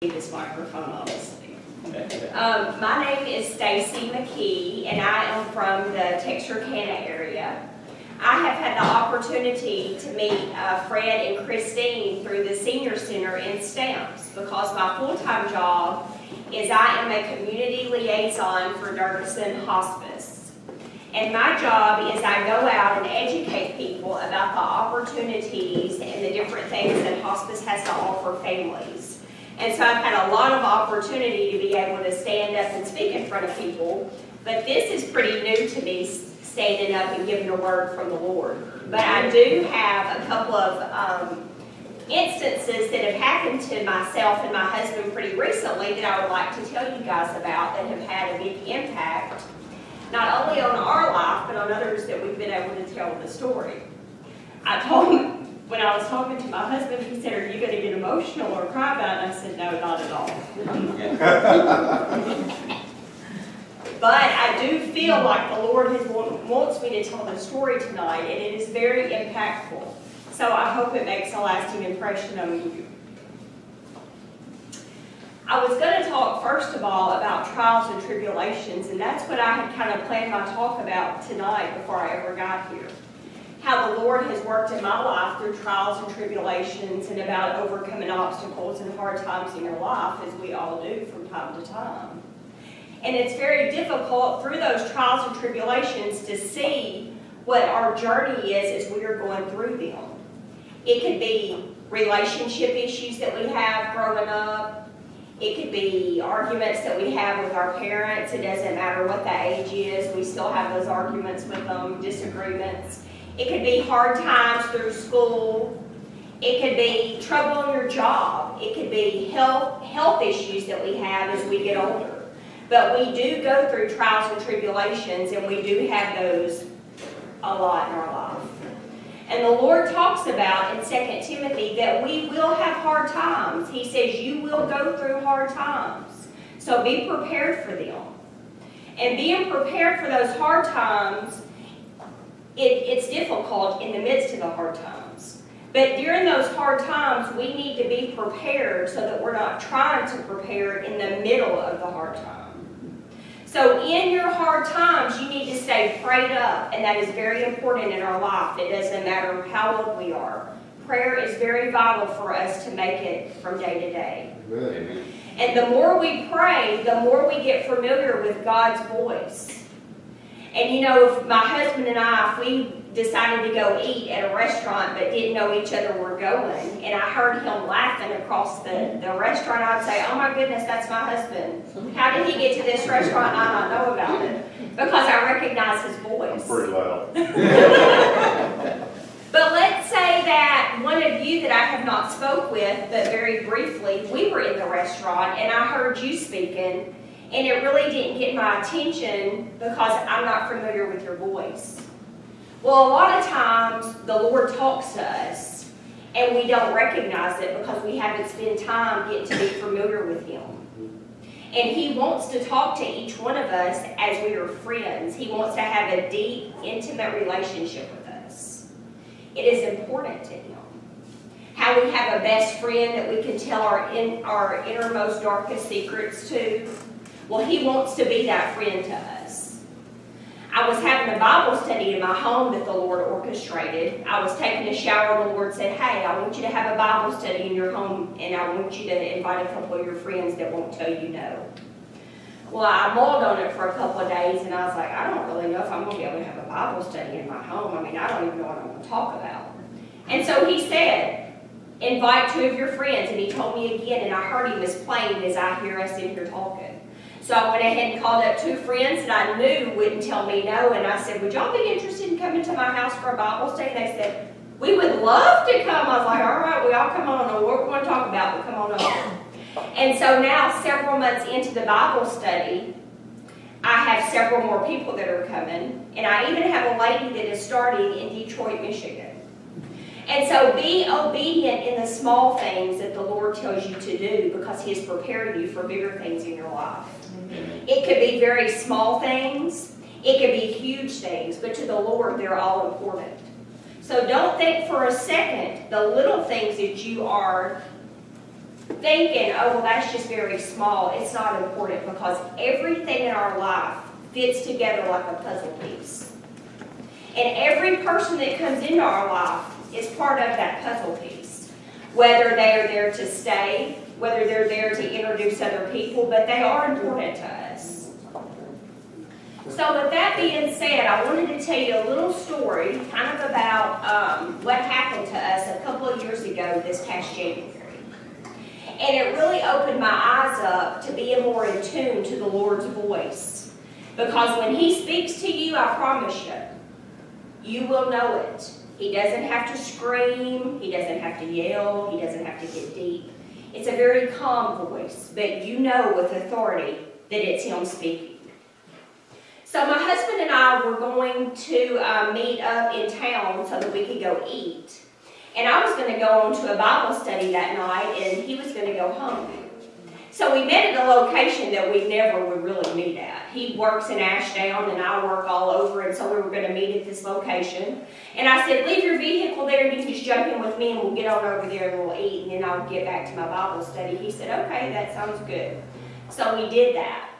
this microphone, honestly. My name is Stacy McKee, and I am from the Texarkana area. I have had the opportunity to meet Fred and Christine through the Senior Center in Stamps because my full-time job is I am a community liaison for Dirksen Hospice. And my job is I go out and educate people about the opportunities and the different things that hospice has to offer families. And so I've had a lot of opportunity to be able to stand up and speak in front of people, but this is pretty new to me, standing up and giving a word from the Lord. But I do have a couple of instances that have happened to myself and my husband pretty recently that I would like to tell you guys about that have had a big impact, not only on our life, but on others that we've been able to tell the story. I told him, when I was talking to my husband, he said, "Are you going to get emotional or cry about it?" And I said, "No, not at all." But I do feel like the Lord wants me to tell the story tonight, and it is very impactful. So I hope it makes a lasting impression on you. I was going to talk first of all about trials and tribulations, and that's what I had kind of planned my talk about tonight before I ever got here. How the Lord has worked in my life through trials and tribulations and about overcoming obstacles and hard times in your life, as we all do from time to time. And it's very difficult through those trials and tribulations to see what our journey is as we are going through them. It could be relationship issues that we have growing up. It could be arguments that we have with our parents. It doesn't matter what the age is. We still have those arguments with them, disagreements. It could be hard times through school. It could be trouble in your job. It could be health issues that we have as we get older. But we do go through trials and tribulations, and we do have those a lot in our life. And the Lord talks about in 2 Timothy that we will have hard times. He says you will go through hard times. So be prepared for them. And being prepared for those hard times, it's difficult in the midst of the hard times. But during those hard times, we need to be prepared so that we're not trying to prepare in the middle of the hard time. So in your hard times, you need to stay prayed up, and that is very important in our life. It doesn't matter how old we are. Prayer is very vital for us to make it from day to day. Amen. And the more we pray, the more we get familiar with God's voice. And you know, if my husband and I, if we decided to go eat at a restaurant but didn't know each other were going, and I heard him laughing across the restaurant, I'd say, "Oh my goodness, that's my husband. How did he get to this restaurant and I not know about it?" Because I recognize his voice. Pretty loud. But let's say that one of you that I have not spoke with, but very briefly, we were in the restaurant and I heard you speaking, and it really didn't get my attention because I'm not familiar with your voice. Well, a lot of times the Lord talks to us and we don't recognize it because we haven't spent time getting to be familiar with Him. And He wants to talk to each one of us as we are friends. He wants to have a deep, intimate relationship with us. It is important to Him. How we have a best friend that we can tell our innermost, darkest secrets to. Well, He wants to be that friend to us. I was having a Bible study in my home that the Lord orchestrated. I was taking a shower and the Lord said, "Hey, I want you to have a Bible study in your home, and I want you to invite a couple of your friends that won't tell you no." Well, I mulled on it for a couple of days, and I was like, I don't really know if I'm going to be able to have a Bible study in my home. I mean, I don't even know what I'm going to talk about. And so He said, "Invite 2 of your friends," and He told me again, and I heard Him as plain as I hear us in here talking. So I went ahead and called up 2 friends that I knew wouldn't tell me no, and I said, "Would y'all be interested in coming to my house for a Bible study?" They said, "We would love to come." I was like, "All right, we all come on. I don't know what we're going to talk about, but come on over." And so now, several months into the Bible study, I have several more people that are coming, and I even have a lady that is starting in Detroit, Michigan. And so be obedient in the small things that the Lord tells you to do because He is preparing you for bigger things in your life. It could be very small things. It could be huge things. But to the Lord, they're all important. So don't think for a second the little things that you are thinking, oh, well, that's just very small. It's not important because everything in our life fits together like a puzzle piece. And every person that comes into our life is part of that puzzle piece. Whether they are there to stay, whether they're there to introduce other people, but they are important to us. So with that being said, I wanted to tell you a little story kind of about what happened to us a couple of years ago this past January. And it really opened my eyes up to being more in tune to the Lord's voice. Because when He speaks to you, I promise you will know it. He doesn't have to scream, He doesn't have to yell, He doesn't have to get deep. It's a very calm voice, but you know with authority that it's Him speaking. So my husband and I were going to meet up in town so that we could go eat. And I was going to go on to a Bible study that night, and he was going to go home. So we met at a location that we never would really meet at. He works in Ashdown, and I work all over, and so we were going to meet at this location. And I said, leave your vehicle there, and you can just jump in with me, and we'll get on over there, and we'll eat, and then I'll get back to my Bible study. He said, okay, that sounds good. So we did that.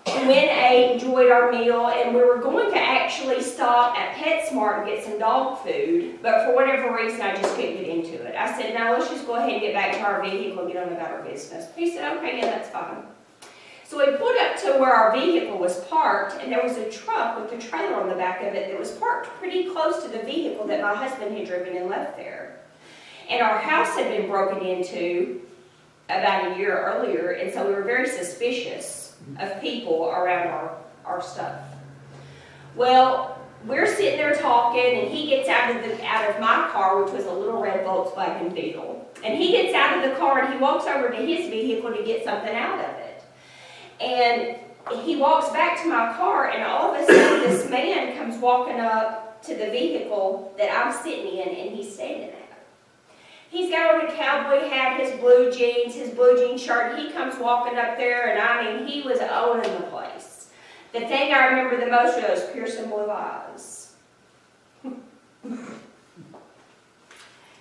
We went, ate, enjoyed our meal, and we were going to actually stop at PetSmart and get some dog food, but for whatever reason, I just couldn't get into it. I said, no, let's just go ahead and get back to our vehicle and get on about our business. He said, okay, yeah, that's fine. So we pulled up to where our vehicle was parked, and there was a truck with a trailer on the back of it that was parked pretty close to the vehicle that my husband had driven and left there. And our house had been broken into about a year earlier, and so we were very suspicious of people around our stuff. Well, we're sitting there talking, and he gets out of my car, which was a little red Volkswagen Beetle, and he gets out of the car and he walks over to his vehicle to get something out of it. And he walks back to my car, and all of a sudden this man comes walking up to the vehicle that I'm sitting in, and he's standing there. He's got on a cowboy hat, his blue jean shirt. He comes walking up there, and I mean, he was owning the place. The thing I remember the most was those piercing blue eyes.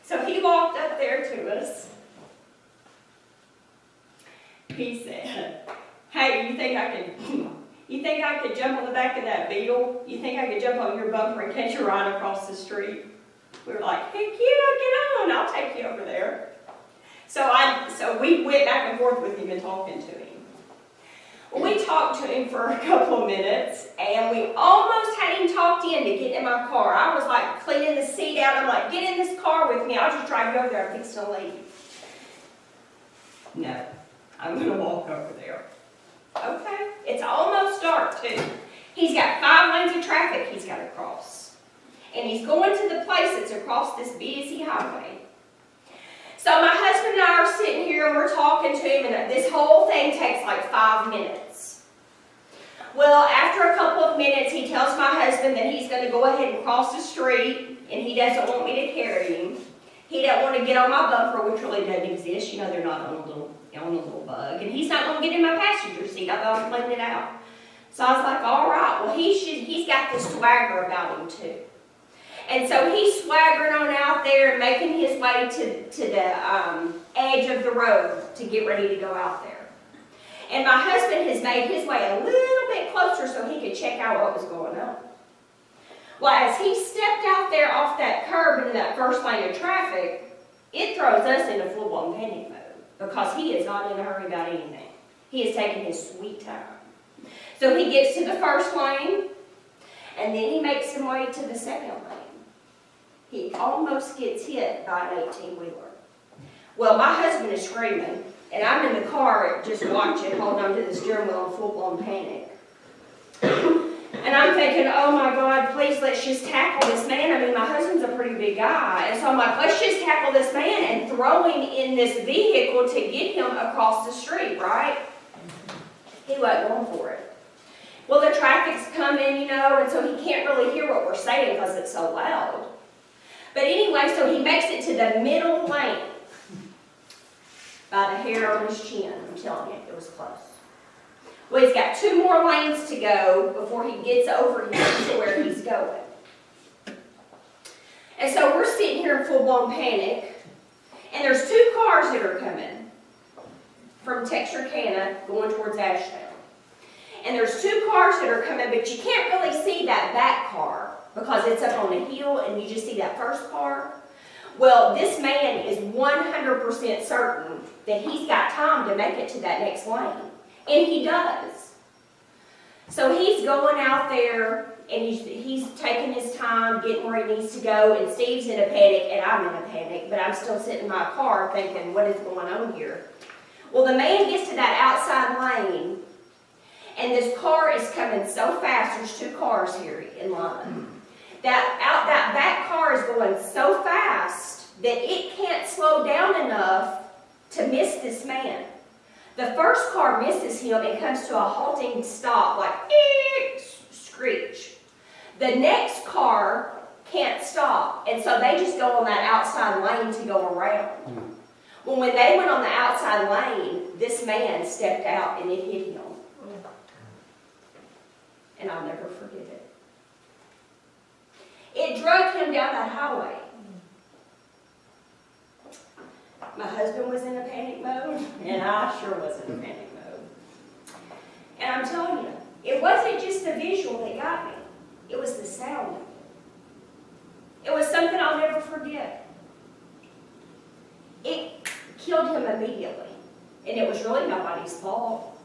So he walked up there to us. He said, hey, you think I could jump on the back of that Beetle? You think I could jump on your bumper and catch a ride across the street? We were like, heck yeah, get on, I'll take you over there. So we went back and forth with him and talking to him. Well, we talked to him for a couple of minutes, and we almost had him talked into getting in my car. I was like cleaning the seat out. I'm like, get in this car with me. I'll just drive you over there. I'm fixing to leave. No, I'm going to walk over there. Okay, it's almost dark too. He's got 5 lanes of traffic he's got to cross. And he's going to the place that's across this busy highway. So my husband and I are sitting here and we're talking to him, and this whole thing takes like 5 minutes. Well, after a couple of minutes, he tells my husband that he's going to go ahead and cross the street, and he doesn't want me to carry him. He doesn't want to get on my bumper, which really doesn't exist. You know, they're not on a little bug. And he's not going to get in my passenger seat. I thought I cleaned it out. So I was like, all right, well, he's got this swagger about him too. And so he's swaggering on out there and making his way to the edge of the road to get ready to go out there. And my husband has made his way a little bit closer so he could check out what was going on. Well, as he stepped out there off that curb into that first lane of traffic, it throws us into full-blown panic mode because he is not in a hurry about anything. He is taking his sweet time. So he gets to the first lane, and then he makes his way to the second lane. He almost gets hit by an 18-wheeler. Well, my husband is screaming, and I'm in the car just watching, holding on to the steering wheel in full-blown panic. And I'm thinking, oh my God, please let's just tackle this man. I mean, my husband's a pretty big guy. And so I'm like, let's just tackle this man and throw him in this vehicle to get him across the street, right? He wasn't going for it. Well, the traffic's coming, you know, and so he can't really hear what we're saying because it's so loud. But anyway, so he makes it to the middle lane by the hair on his chin. I'm telling you, it was close. Well, he's got 2 more lanes to go before he gets over here to where he's going. And so we're sitting here in full-blown panic, and there's 2 cars that are coming. from Texarkana going towards Ashtown. And there's two cars that are coming, but you can't really see that back car because it's up on a hill and you just see that first car. Well, this man is 100% certain that he's got time to make it to that next lane. And he does. So he's going out there and he's taking his time, getting where he needs to go, and Steve's in a panic and I'm in a panic, but I'm still sitting in my car thinking, what is going on here? Well, the man gets to that outside lane and this car is coming so fast. There's two cars here in line. That back car is going so fast that it can't slow down enough to miss this man. The first car misses him and comes to a halting stop, like screech. The next car can't stop, and so they just go on that outside lane to go around. Well, when they went on the outside lane, this man stepped out and it hit him. And I'll never forget it. It drug him down that highway. My husband was in a panic mode, and I sure was in a panic mode. And I'm telling you, it wasn't just the visual that got me. It was the sound. It was something I'll never forget. It killed him immediately, and it was really nobody's fault.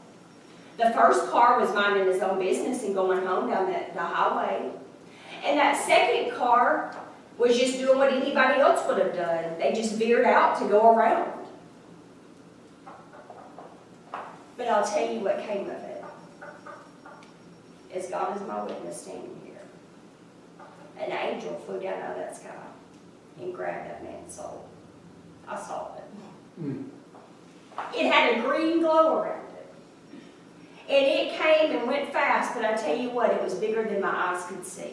The first car was minding his own business and going home down the highway. And that second car was just doing what anybody else would have done. They just veered out to go around. But I'll tell you what came of it. As God is my witness standing here. An angel flew down out of that sky and grabbed that man's soul. I saw it. It had a green glow around it. And it came and went fast, but I tell you what, it was bigger than my eyes could see.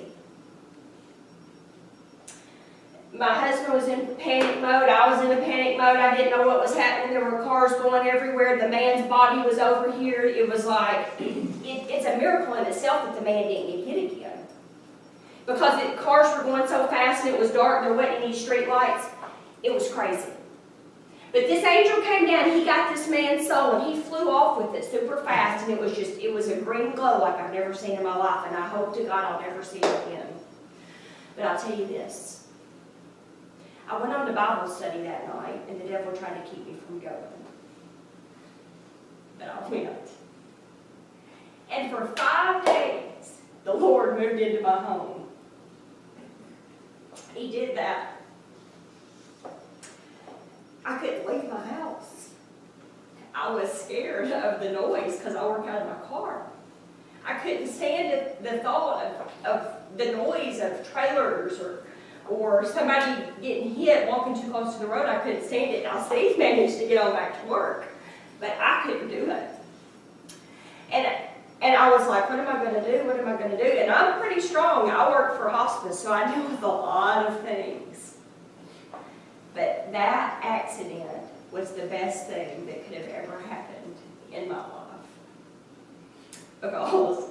My husband was in panic mode. I was in a panic mode. I didn't know what was happening. There were cars going everywhere. The man's body was over here. It was like, it's a miracle in itself that the man didn't get hit again. Because the cars were going so fast and it was dark, there wasn't any street lights. It was crazy. But this angel came down, he got this man's soul, and he flew off with it super fast, and it was a green glow like I've never seen in my life, and I hope to God I'll never see it again. But I'll tell you this. I went on to Bible study that night, and the devil tried to keep me from going. But I went. And for 5 days, the Lord moved into my home. He did that. I couldn't leave my house. I was scared of the noise because I work out of my car. I couldn't stand the thought of the noise of trailers or somebody getting hit walking too close to the road. I couldn't stand it. Now Steve managed to get on back to work, but I couldn't do it. And I was like, what am I going to do? What am I going to do? And I'm pretty strong. I work for hospice, so I deal with a lot of things. But that accident was the best thing that could have ever happened in my life. Because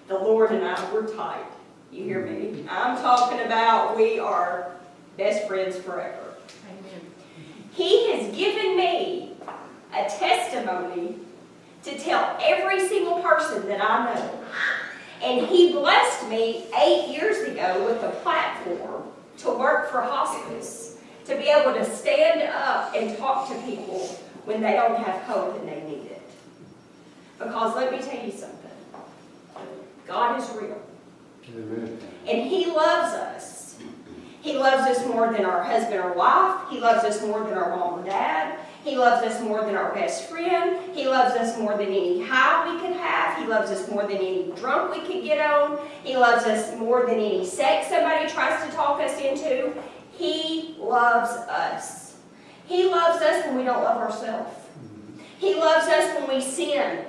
the Lord and I were tight. You hear me? I'm talking about we are best friends forever. Amen. He has given me a testimony to tell every single person that I know. And He blessed me 8 years ago with a platform to work for hospice. To be able to stand up and talk to people when they don't have hope and they need it. Because let me tell you something. God is real. Amen. And He loves us. He loves us more than our husband or wife. He loves us more than our mom and dad. He loves us more than our best friend. He loves us more than any high we could have. He loves us more than any drunk we could get on. He loves us more than any sex somebody tries to talk us into. He loves us. He loves us when we don't love ourselves. He loves us when we sin.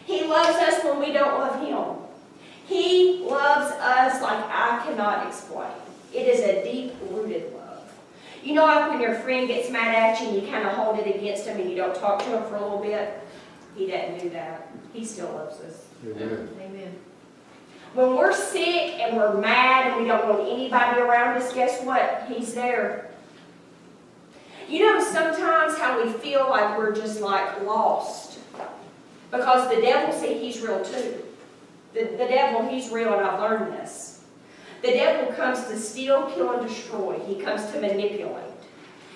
He loves us when we don't love Him. He loves us like I cannot explain. It is a deep-rooted love. You know, like when your friend gets mad at you and you kind of hold it against him and you don't talk to him for a little bit? He doesn't do that. He still loves us. Amen. Amen. When we're sick and we're mad and we don't want anybody around us, guess what? He's there. You know sometimes how we feel like we're just like lost. Because the devil, see, he's real too. The devil, he's real, and I've learned this. The devil comes to steal, kill, and destroy. He comes to manipulate.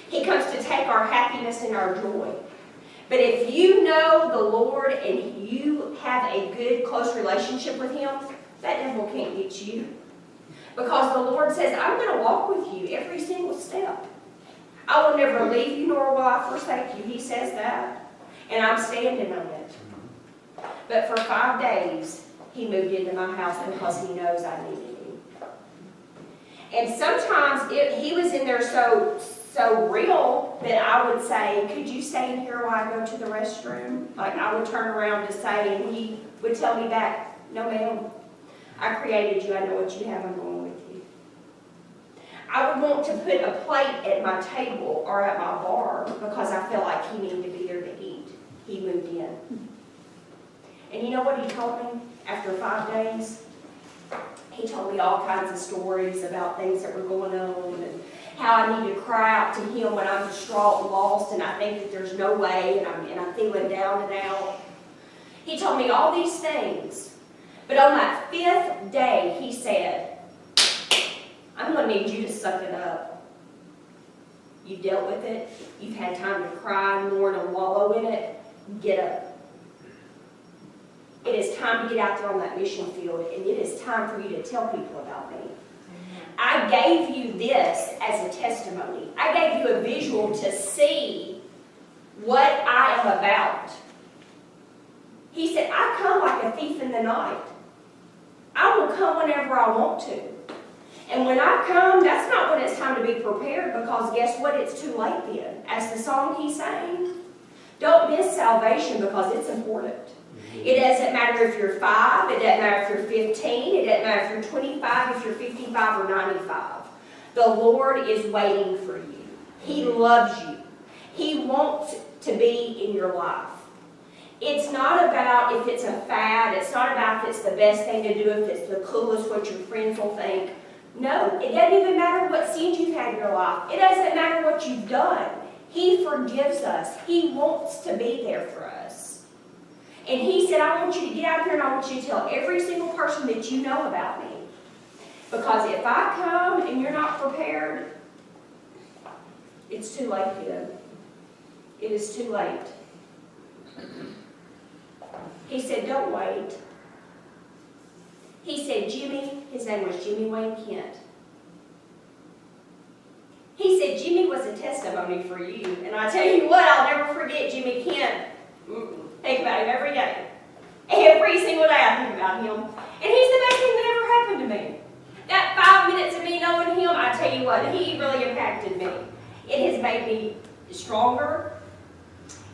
He comes to take our happiness and our joy. But if you know the Lord and you have a good, close relationship with Him, that devil can't get you. Because the Lord says, I'm going to walk with you every single step. I will never leave you, nor will I forsake you. He says that. And I'm standing on it. But for 5 days, he moved into my house because he knows I needed him. And sometimes he was in there so real that I would say, could you stay in here while I go to the restroom? Like I would turn around to say, and he would tell me back, no ma'am, I created you, I know what you have, I'm going with you. I would want to put a plate at my table or at my bar because I felt like he needed to be there to eat. He moved in. And you know what he told me after 5 days? He told me all kinds of stories about things that were going on and how I need to cry out to him when I'm distraught and lost and I think that there's no way and I'm feeling down and out. He told me all these things. But on that 5th day, he said, I'm going to need you to suck it up. You've dealt with it. You've had time to cry and mourn and wallow in it. Get up. It is time to get out there on that mission field, and it is time for you to tell people about me. I gave you this as a testimony. I gave you a visual to see what I am about. He said, I come like a thief in the night. I will come whenever I want to. And when I come, that's not when it's time to be prepared, because guess what? It's too late then. As the song he sang, don't miss salvation because it's important. It doesn't matter if you're 5, it doesn't matter if you're 15, it doesn't matter if you're 25, if you're 55 or 95. The Lord is waiting for you. He loves you. He wants to be in your life. It's not about if it's a fad, it's not about if it's the best thing to do, if it's the coolest, what your friends will think. No, it doesn't even matter what sins you've had in your life. It doesn't matter what you've done. He forgives us. He wants to be there for us. And he said, I want you to get out here and I want you to tell every single person that you know about me. Because if I come and you're not prepared, it's too late then. It is too late. He said, don't wait. He said, Jimmy, his name was Jimmy Wayne Kent. He said, Jimmy was a testimony for you. And I tell you what, I'll never forget Jimmy Kent. Think about him every day. Every single day I think about him. And he's the best thing that ever happened to me. That 5 minutes of me knowing him, I tell you what, he really impacted me. It has made me stronger.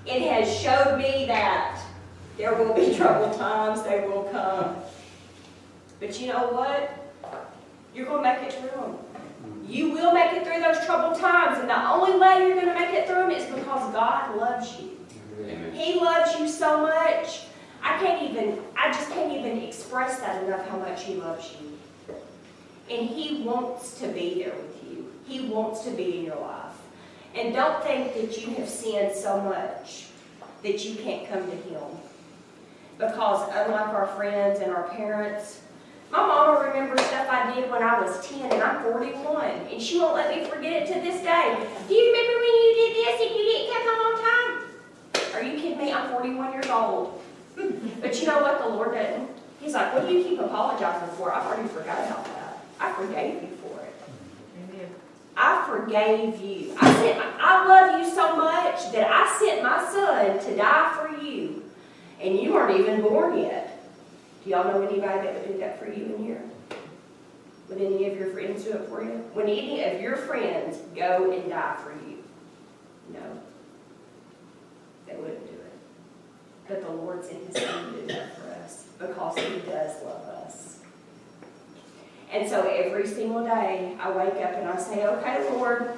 It has showed me that there will be troubled times, they will come. But you know what? You're going to make it through them. You will make it through those troubled times. And the only way you're going to make it through them is because God loves you. Amen. He loves you so much. I just can't even express that enough how much he loves you. And he wants to be there with you. He wants to be in your life. And don't think that you have sinned so much that you can't come to him. Because unlike our friends and our parents, my mama remembers stuff I did when I was 10 and I'm 41. And she won't let me forget it to this day. Do you remember when you did this and you didn't come home on time? Are you kidding me? I'm 41 years old. But you know what? The Lord doesn't. He's like, what do you keep apologizing for? I've already forgot about that. I forgave you for it. Amen. I forgave you. I love you so much that I sent my son to die for you. And you aren't even born yet. Do y'all know anybody that would do that for you in here? Would any of your friends do it for you? Would any of your friends go and die for you? No. They wouldn't do it. But the Lord sent his son to do that for us because he does love us. And so every single day I wake up and I say, okay, Lord,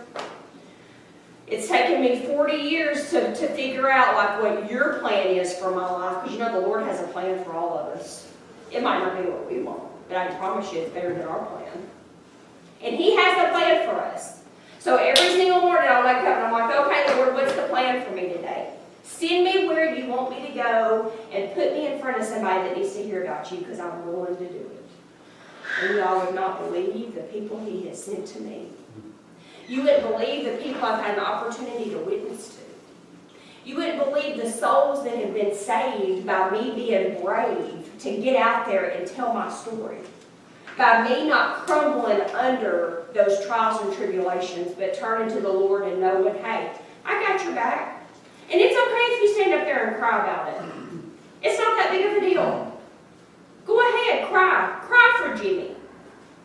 it's taken me 40 years to figure out like what your plan is for my life, because you know the Lord has a plan for all of us. It might not be what we want, but I can promise you it's better than our plan. And he has a plan for us. So every single morning I wake up and I'm like, okay, Lord, what's the plan for me today? Send me where you want me to go and put me in front of somebody that needs to hear about you because I'm willing to do it. And y'all would not believe the people he has sent to me. You wouldn't believe the people I've had an opportunity to witness to. You wouldn't believe the souls that have been saved by me being brave to get out there and tell my story. By me not crumbling under those trials and tribulations, but turning to the Lord and knowing, hey, I got your back. And it's okay if you stand up there and cry about it. It's not that big of a deal. Go ahead, cry. Cry for Jimmy.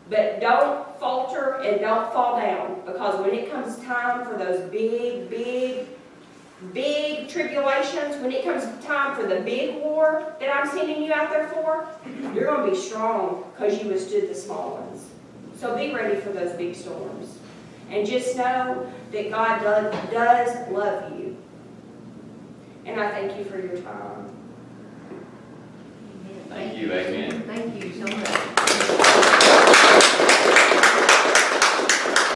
But don't falter and don't fall down, because when it comes time for those big tribulations, when it comes time for the big war that I'm sending you out there for, you're going to be strong because you withstood the small ones. So be ready for those big storms. And just know that God does love you. And I thank you for your time. Thank you, amen. Thank you.